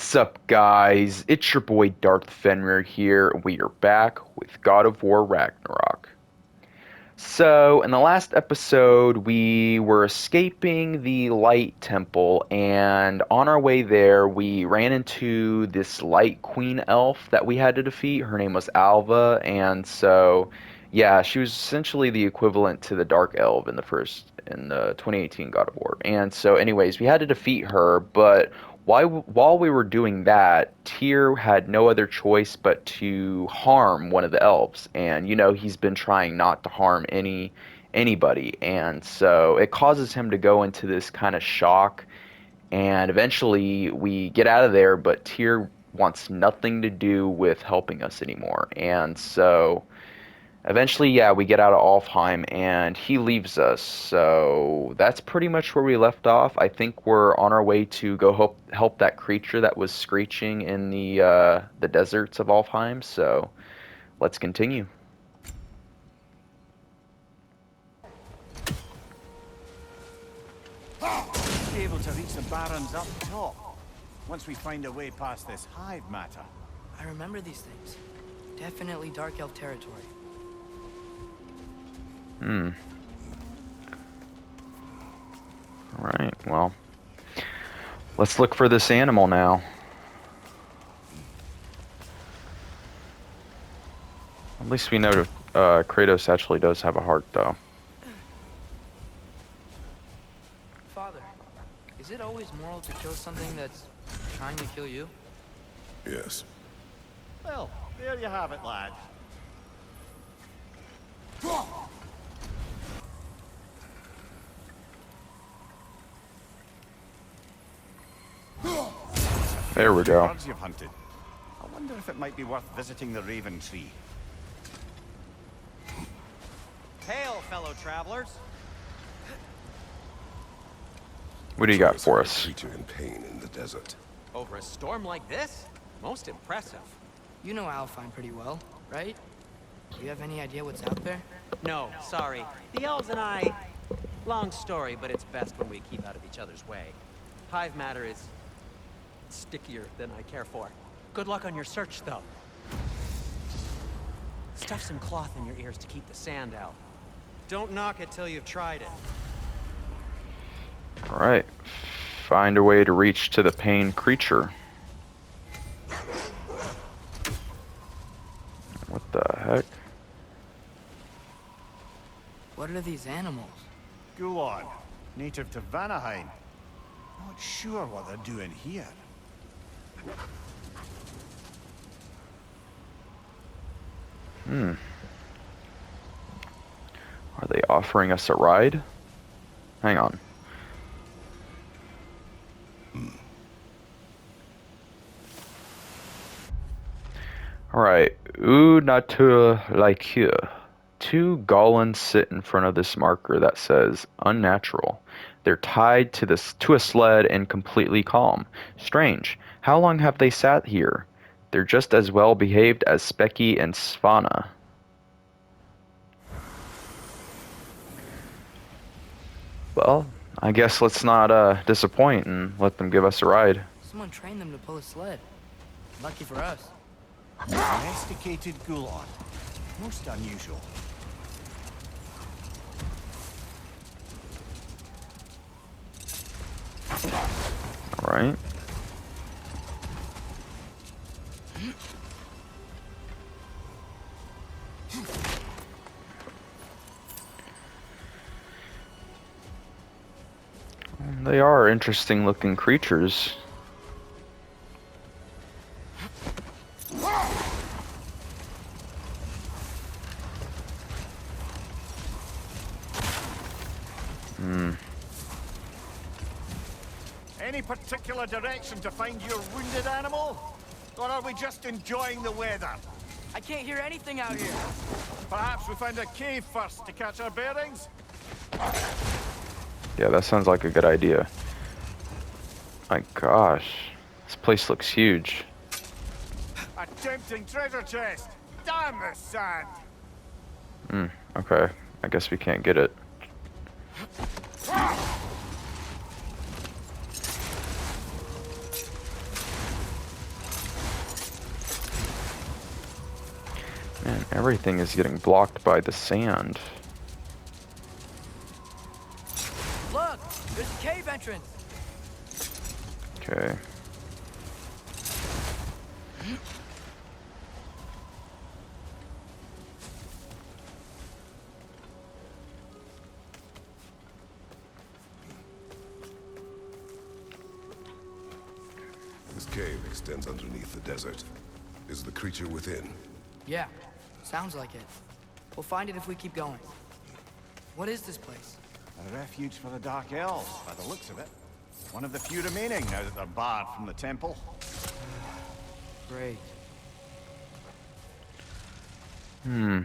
What's up, guys? It's your boy Darth Fenrir here, and we are back with God of War Ragnarok. So, in the last episode, we were escaping the Light Temple, and on our way there, we ran into this Light Queen elf that we had to defeat. Her name was Alva, and so, yeah, she was essentially the equivalent to the Dark Elf in the 2018 God of War. And so, anyways, we had to defeat her, but while we were doing that, Tyr had no other choice but to harm one of the elves, and he's been trying not to harm anybody, and so it causes him to go into this kind of shock, and eventually we get out of there, but Tyr wants nothing to do with helping us anymore, and so eventually, yeah, we get out of Alfheim and he leaves us. So that's pretty much where we left off. I think we're on our way to go help that creature that was screeching in the deserts of Alfheim. So let's continue. Be able to reach the barons up top once we find a way past this hive matter. I remember these things. Definitely Dark Elf territory. Alright, well, let's look for this animal now. At least we know Kratos actually does have a heart, though. Father, is it always moral to kill something that's trying to kill you? Yes. Well, there you have it, lad. There we go. Birds you've hunted. I wonder if it might be worth visiting the Raven Tree. Hail, fellow travelers. What do you got for us? Creature in pain in the desert. Over a storm like this? Most impressive. You know Alfheim pretty well, right? Do you have any idea what's out there? No, sorry. The elves and I... Long story, but it's best when we keep out of each other's way. Hive matter is... stickier than I care for. Good luck on your search, though. Stuff some cloth in your ears to keep the sand out. Don't knock it till you've tried it. Alright. Find a way to reach to the pain creature. What the heck? What are these animals? Gulon, native to Vanaheim. Not sure what they're doing here. Are they offering us a ride? Hang on. Alright. Natur like here. Two Gollans sit in front of this marker that says unnatural. They're tied to a sled and completely calm. Strange. How long have they sat here? They're just as well behaved as Specky and Svana. Well, I guess let's not disappoint and let them give us a ride. Someone trained them to pull a sled. Lucky for us. Domesticated Gulon. Most unusual. Alright. They are interesting looking creatures. Any particular direction to find your wounded animal? Or are we just enjoying the weather? I can't hear anything out here. Perhaps we find a cave first to catch our bearings? Yeah, that sounds like a good idea. My gosh, this place looks huge. A tempting treasure chest! Damn the sand! Okay, I guess we can't get it. Everything is getting blocked by the sand. Look! There's a cave entrance! Okay. This cave extends underneath the desert. Is the creature within? Yeah, sounds like it. We'll find it if we keep going. What is this place? A refuge for the Dark Elves, by the looks of it. One of the few remaining now that they're barred from the temple. Great. Hmm.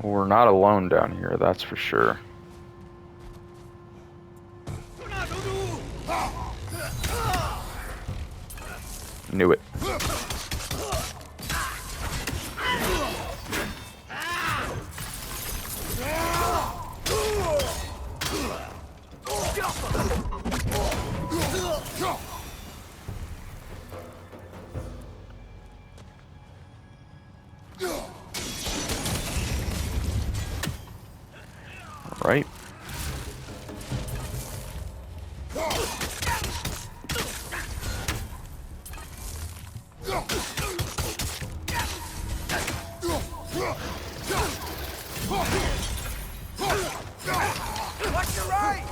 We're not alone down here, that's for sure. Knew it. Right. Watch your right!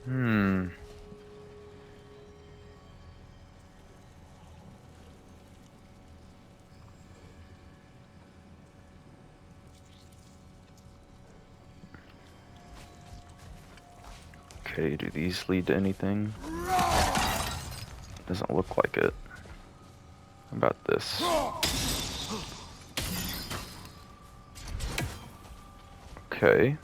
Hmm. Okay, do these lead to anything? Doesn't look like it. How about this? Okay.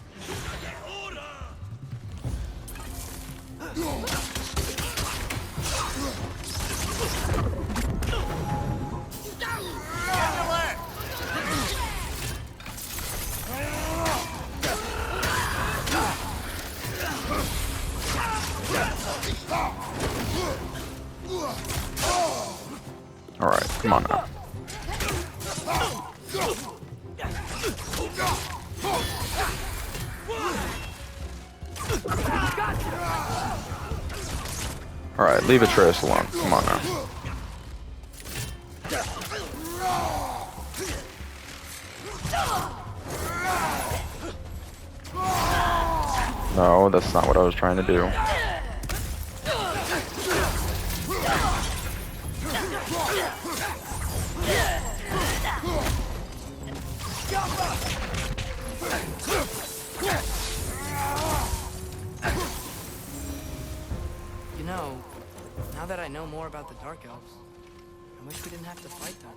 Alright, come on now. Alright, leave Atreus alone. Come on now. No, that's not what I was trying to do. You know, now that I know more about the Dark Elves, I wish we didn't have to fight them.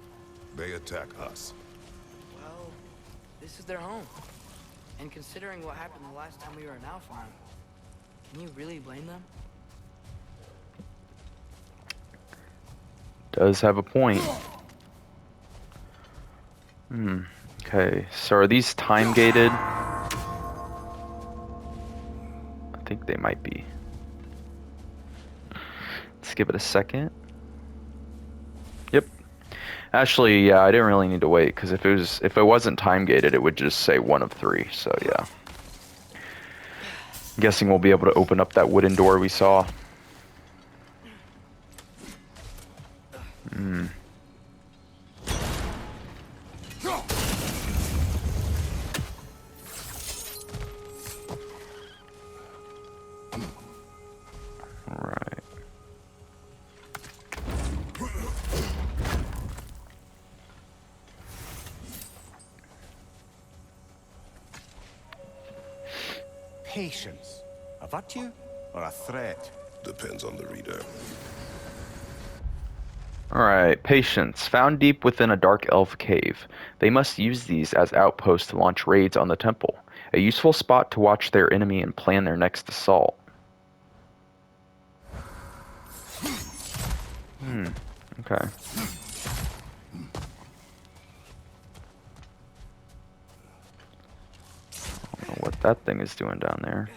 They attack us. Well, this is their home. And considering what happened the last time we were in Alfheim, can you really blame them? Does have a point. Hmm. Okay, so are these time gated? I think they might be. Let's give it a second. Yep. Actually, yeah, I didn't really need to wait because if it wasn't time gated, it would just say 1 of 3. So yeah. I'm guessing we'll be able to open up that wooden door we saw. Hmm. Alright. Patience. A virtue or a threat? Depends on the reader. Alright, patients. Found deep within a dark elf cave. They must use these as outposts to launch raids on the temple. A useful spot to watch their enemy and plan their next assault. Okay. I don't know what that thing is doing down there.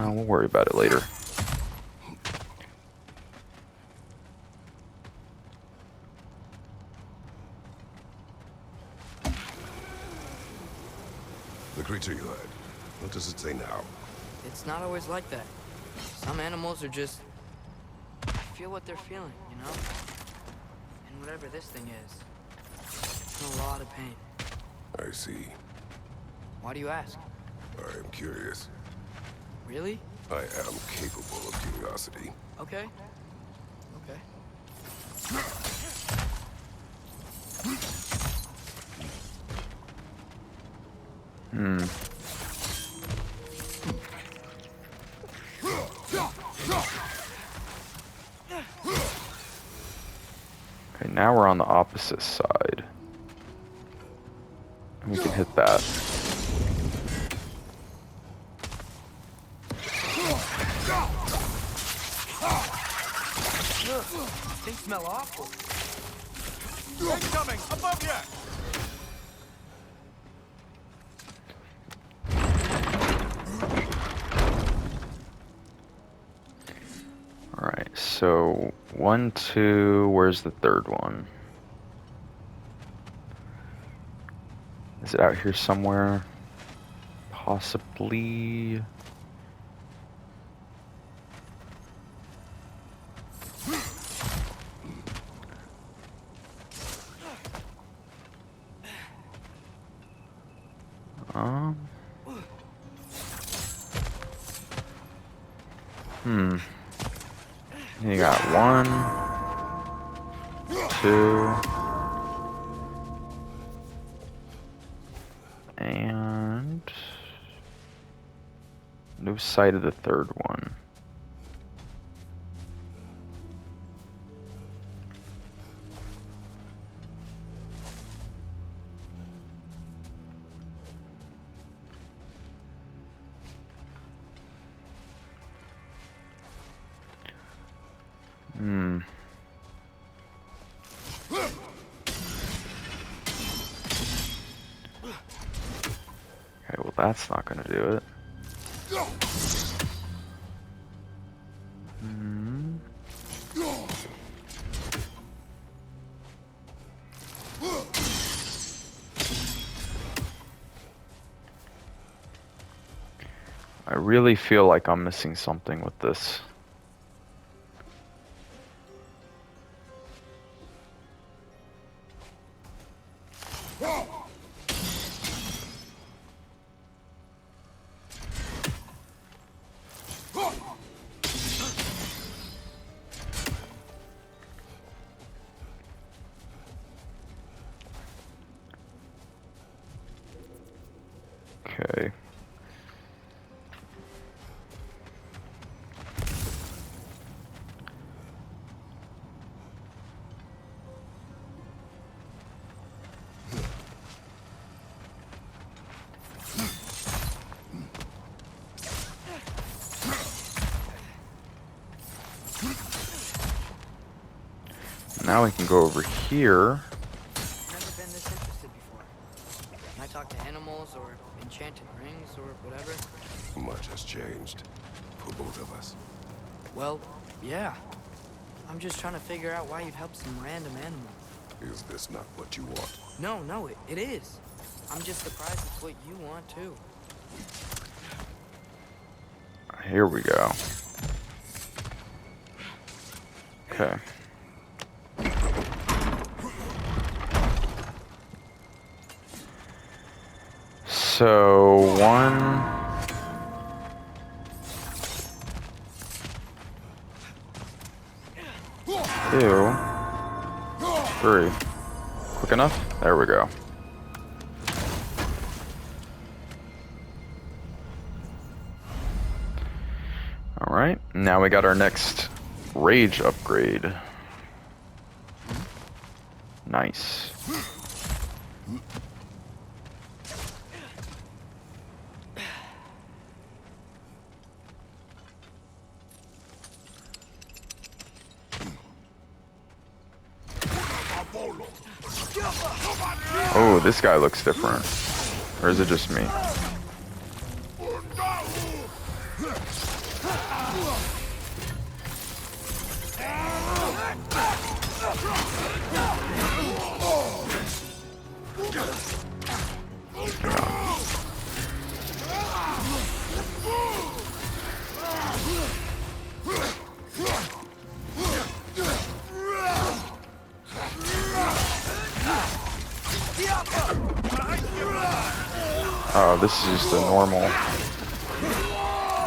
We'll worry about it later. The creature you heard. What does it say now? It's not always like that. Some animals are just feel what they're feeling, you know? And whatever this thing is, it's in a lot of pain. I see. Why do you ask? I am curious. Really? I am capable of curiosity. Okay. Okay. Okay, now we're on the opposite side. And we can hit that. They smell awful. Incoming! Above you! Alright, so 1, 2, where's the third one? Is it out here somewhere? Possibly. You got 1, 2, and no sight of the third one. Okay, well that's not gonna do it. I really feel like I'm missing something with this. Okay. Now we can go over here. Never been this interested before. Can I talk to animals or enchanted rings or whatever? Much has changed. For both of us. Well, yeah. I'm just trying to figure out why you'd help some random animal. Is this not what you want? No, it is. I'm just surprised it's what you want too. Here we go. Okay. So 1, 2, 3. Quick enough? There we go. Now we got our next rage upgrade. Nice. Oh, this guy looks different. Or is it just me? Oh, this is just a normal.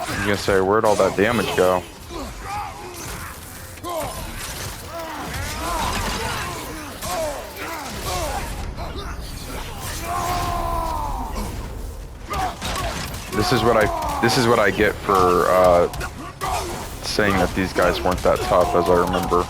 I'm gonna say, where'd all that damage go? This is what I get for saying that these guys weren't that tough, as I remember.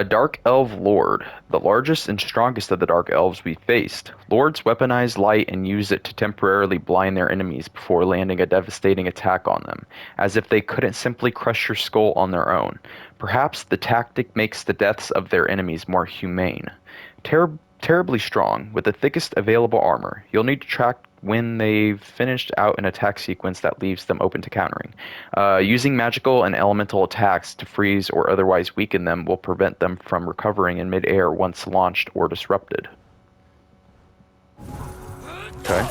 Dark Elf Lord, the largest and strongest of the Dark Elves we faced. Lords weaponize light and use it to temporarily blind their enemies before landing a devastating attack on them, as if they couldn't simply crush your skull on their own. Perhaps the tactic makes the deaths of their enemies more humane. Terribly strong, with the thickest available armor. You'll need to track when they've finished out an attack sequence that leaves them open to countering. Using magical and elemental attacks to freeze or otherwise weaken them will prevent them from recovering in midair once launched or disrupted. Okay.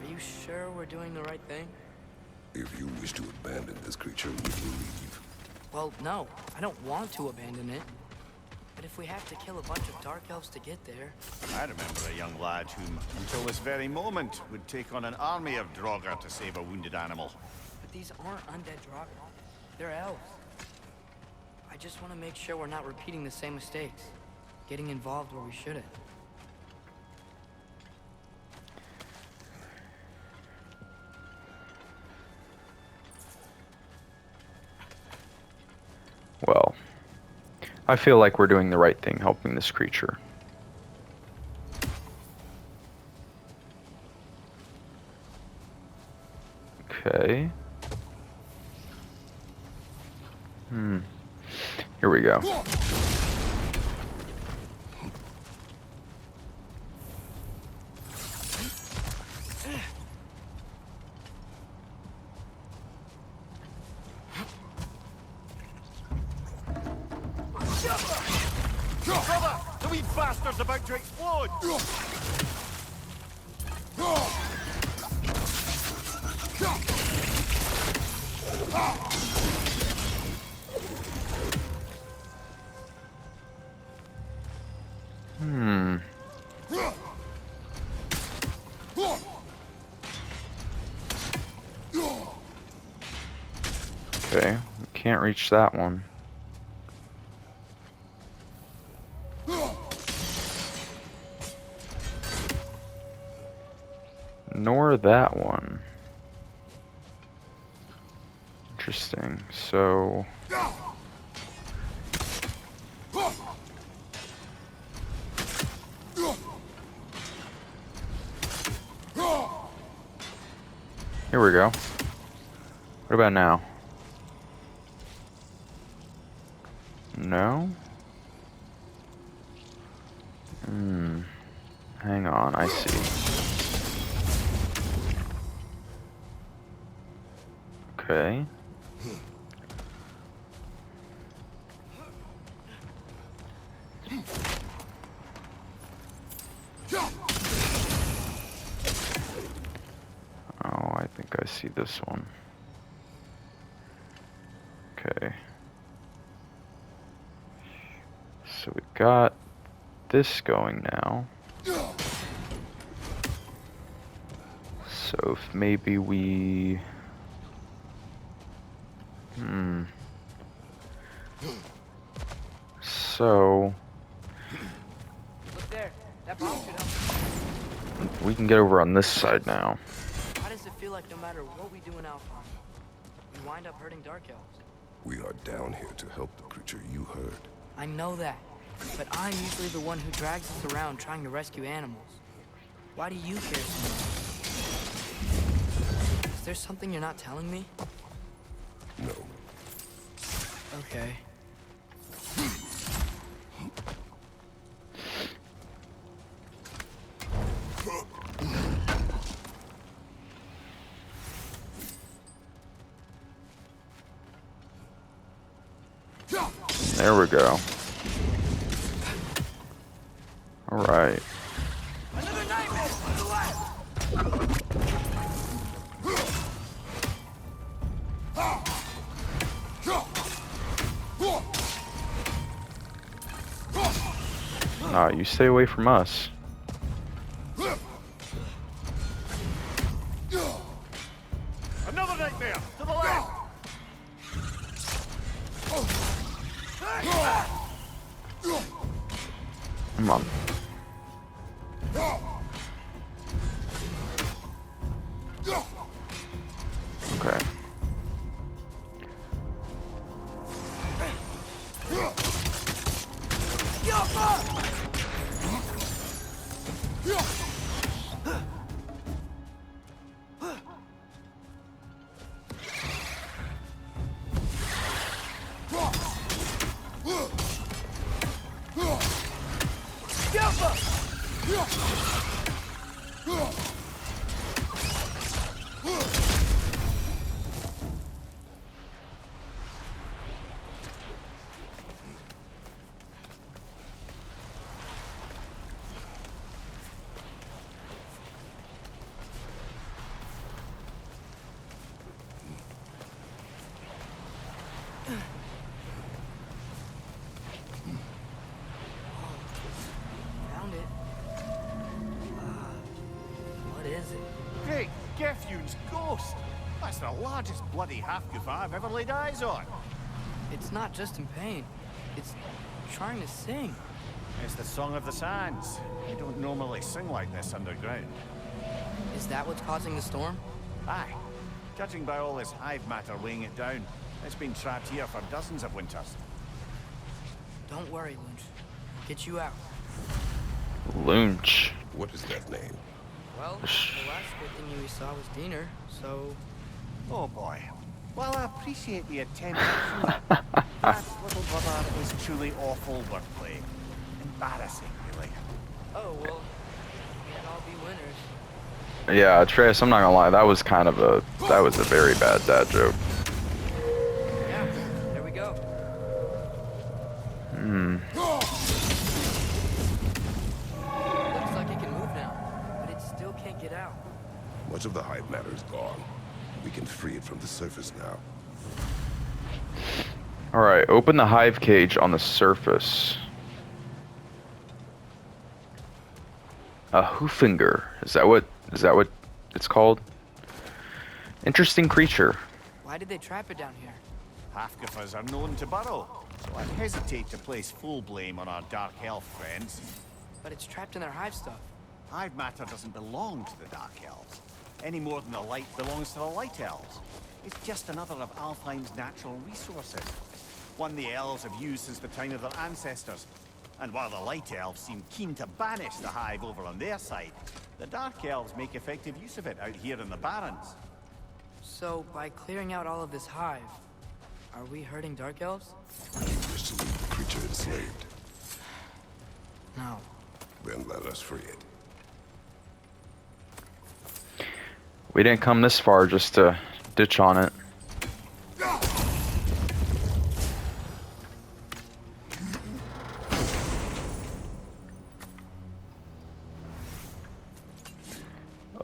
Are you sure we're doing the right thing? If you wish to abandon this creature, we will leave. Well, no, I don't want to abandon it. But if we have to kill a bunch of Dark Elves to get there... I remember a young lad whom, until this very moment, would take on an army of Draugr to save a wounded animal. But these aren't undead Draugr. They're elves. I just want to make sure we're not repeating the same mistakes. Getting involved where we shouldn't. Well, I feel like we're doing the right thing helping this creature. Okay. Here we go. Brother! The wee bastard's about to explode! Okay, we can't reach that one. Nor that one. Interesting. So... Here we go. What about now? No? Hang on, I see. Okay. see this one. Okay. So we got this going now. So if maybe we... So... Look there. That bomb should help. we can get over on this side now. Why does it feel like no matter what we do in Alpha, we wind up hurting Dark Elves? We are down here to help the creature you heard. I know that, but I'm usually the one who drags us around trying to rescue animals. Why do you care so much? Is there something you're not telling me? No. Okay. There we go. Alright. Another nightmare to the left! Nah, you stay away from us. Another nightmare to the left. Come on. Okay. Found it. What is it? Great Gefyun's ghost. That's the largest bloody Hafgufa I've ever laid eyes on. It's not just in pain. It's trying to sing. It's the Song of the Sands. You don't normally sing like this underground. Is that what's causing the storm? Aye. Judging by all this hive matter weighing it down, it's been trapped here for dozens of winters. Don't worry, Lunch. Get you out. Loonch. What is that name? Well, the last good thing we saw was Diener, so... Oh boy. Well, I appreciate the attempt. That little brother is truly awful wordplay. Embarrassing, really. Oh, well, we can't all be winners. Yeah, Atreus, I'm not gonna lie, that was a very bad dad joke. Yeah, there we go. Looks like it can move now, but it still can't get out. Much of the hive matter is gone. We can free it from the surface now. Alright, open the hive cage on the surface. A Hoofinger. Is that what it's called? Interesting creature. Why did they trap it down here? Hafgufas are known to burrow, so I'd hesitate to place full blame on our dark elf friends. But it's trapped in their hive stuff. Hive matter doesn't belong to the dark elves, any more than the light belongs to the light elves. It's just another of Alfheim's natural resources. One the elves have used since the time of their ancestors. And while the light elves seem keen to banish the hive over on their side, the dark elves make effective use of it out here in the barrens. So, by clearing out all of this hive, are we hurting Dark Elves? You wish to leave the creature enslaved? No. Then let us free it. We didn't come this far just to ditch on it.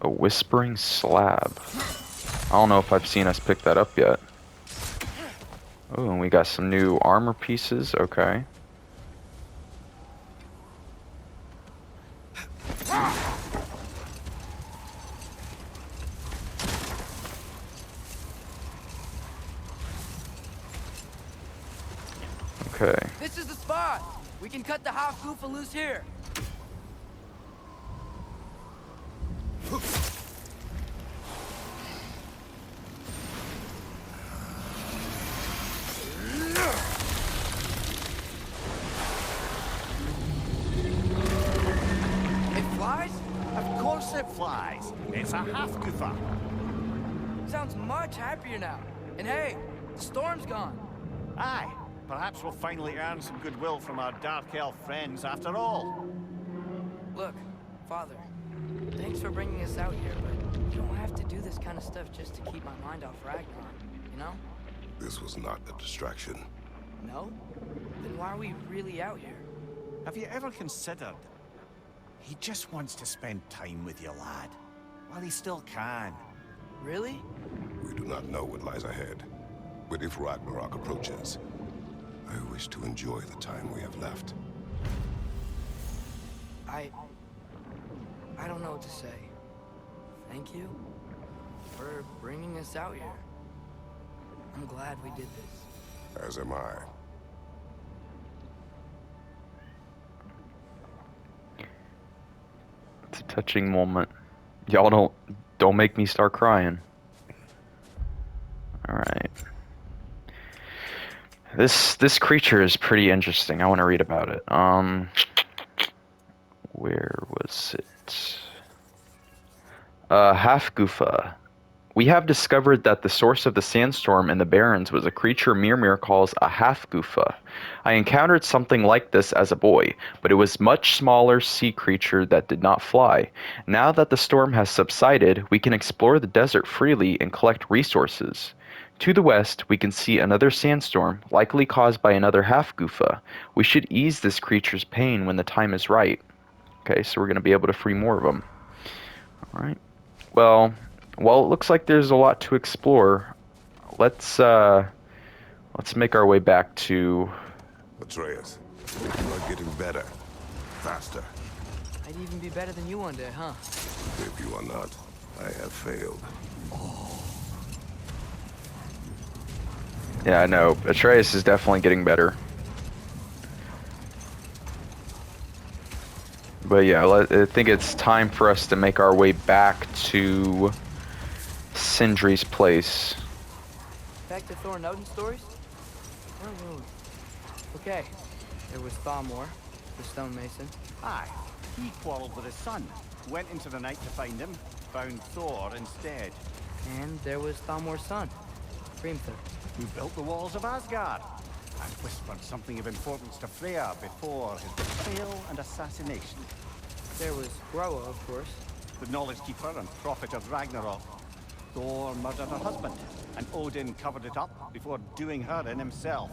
A whispering slab. I don't know if I've seen us pick that up yet. Oh, and we got some new armor pieces. Okay. Okay. This is the spot! We can cut the Hafgufa loose here! It flies? Of course it flies. It's a Hafgufa. Sounds much happier now. And hey, the storm's gone. Aye, perhaps we'll finally earn some goodwill from our Dark Elf friends after all. Look, Father, thanks for bringing us out here, but you don't have to do this kind of stuff just to keep my mind off Ragnarok, you know? This was not a distraction. No? Then why are we really out here? Have you ever considered he just wants to spend time with you, lad, while he still can? Really? We do not know what lies ahead. But if Ragnarok approaches, I wish to enjoy the time we have left. I don't know what to say. Thank you for bringing us out here. I'm glad we did this. As am I. It's a touching moment. Y'all don't make me start crying. All right. This creature is pretty interesting. I want to read about it. Where was it? Hafgufa. We have discovered that the source of the sandstorm in the Barrens was a creature Mimir calls a Hafgufa. I encountered something like this as a boy, but it was a much smaller sea creature that did not fly. Now that the storm has subsided, we can explore the desert freely and collect resources. To the west, we can see another sandstorm, likely caused by another Hafgufa. We should ease this creature's pain when the time is right. Okay, so we're going to be able to free more of them. All right. Well, it looks like there's a lot to explore. Let's make our way back to... Atreus, you are getting better. Faster. I'd even be better than you one day, huh? If you are not, I have failed. Yeah, I know. Atreus is definitely getting better. But yeah, I think it's time for us to make our way back to Sindri's place. Back to Thor and Odin stories? Where were we? Okay, there was Thamor, the stonemason. Aye, he quarreled with his son, went into the night to find him, found Thor instead. And there was Thamor's son, Hrimthur. Who built the walls of Asgard and whispered something of importance to Freya before his betrayal and assassination. There was Groa, of course. The knowledge keeper and prophet of Ragnarok. Thor murdered her husband, and Odin covered it up before doing her in himself.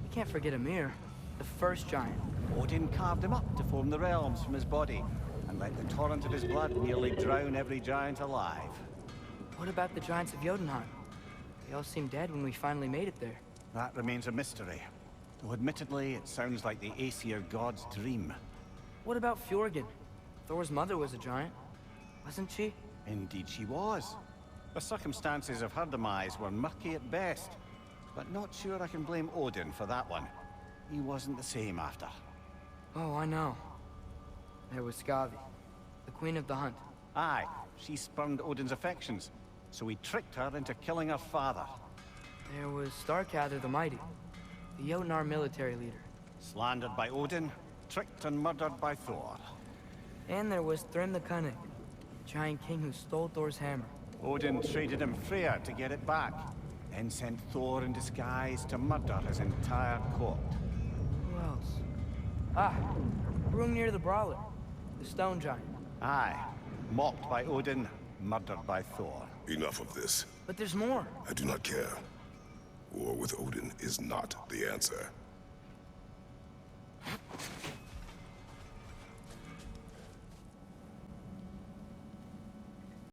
You can't forget Ymir, the first giant. Odin carved him up to form the realms from his body, and let the torrent of his blood nearly drown every giant alive. What about the giants of Jotunheim? They all seemed dead when we finally made it there. That remains a mystery, though admittedly it sounds like the Aesir god's dream. What about Fjorgyn? Thor's mother was a giant, wasn't she? Indeed she was. The circumstances of her demise were murky at best, but not sure I can blame Odin for that one. He wasn't the same after. Oh, I know. There was Skavi, the queen of the hunt. Aye, she spurned Odin's affections, so he tricked her into killing her father. There was Starkather the Mighty, the Jotnar military leader. Slandered by Odin, tricked and murdered by Thor. And there was Thrym the Cunning, giant king who stole Thor's hammer. Odin traded him Freya to get it back, then sent Thor in disguise to murder his entire court. Who else? Ah, Hrungnir the Brawler, the stone giant. Aye, mocked by Odin, murdered by Thor. Enough of this. But there's more. I do not care. War with Odin is not the answer.